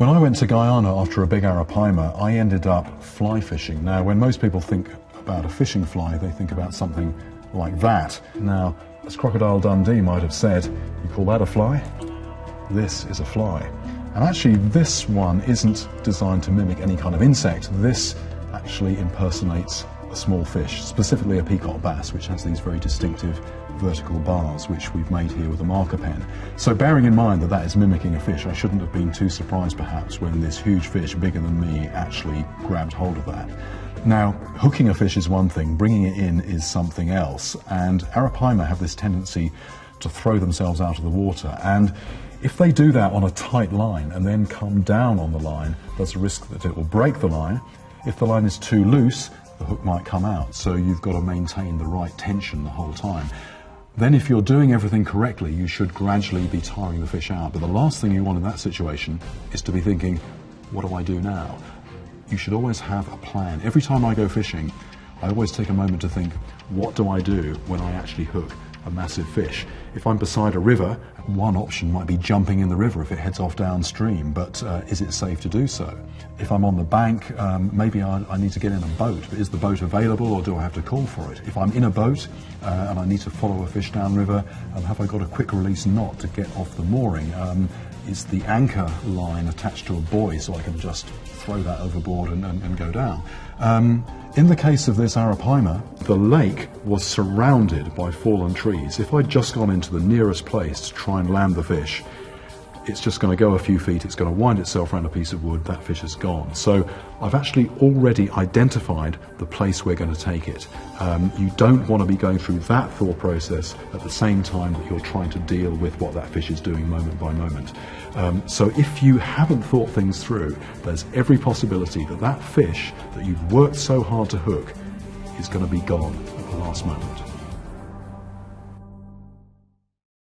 When I went to Guyana after a big Arapaima, I ended up fly fishing. Now, when most people think about a fishing fly, they think about something like that. Now, as Crocodile Dundee might have said, you call that a fly? This is a fly. And actually, this one isn't designed to mimic any kind of insect. This actually impersonates a small fish, specifically a peacock bass, which has these very distinctive vertical bars, which we've made here with a marker pen. So bearing in mind that that is mimicking a fish, I shouldn't have been too surprised perhaps when this huge fish, bigger than me, actually grabbed hold of that. Now, hooking a fish is one thing, bringing it in is something else, and Arapaima have this tendency to throw themselves out of the water, and if they do that on a tight line and then come down on the line, there's a risk that it will break the line. If the line is too loose, the hook might come out, so you've got to maintain the right tension the whole time. Then if you're doing everything correctly, you should gradually be tiring the fish out. But the last thing you want in that situation is to be thinking, what do I do now? You should always have a plan. Every time I go fishing, I always take a moment to think, what do I do when I actually hook a massive fish? If I'm beside a river, one option might be jumping in the river if it heads off downstream, but is it safe to do so? If I'm on the bank, maybe I need to get in a boat. Is the boat available or do I have to call for it? If I'm in a boat and I need to follow a fish downriver, have I got a quick release knot to get off the mooring? Is the anchor line attached to a buoy so I can just throw that overboard and go down? In the case of this Arapaima, the lake was surrounded by fallen trees. If I'd just gone into the nearest place to try and land the fish, it's just going to go a few feet, it's going to wind itself around a piece of wood, that fish is gone. So I've actually already identified the place we're going to take it. You don't want to be going through that thought process at the same time that you're trying to deal with what that fish is doing moment by moment. So if you haven't thought things through, there's every possibility that that fish that you've worked so hard to hook is going to be gone at the last moment.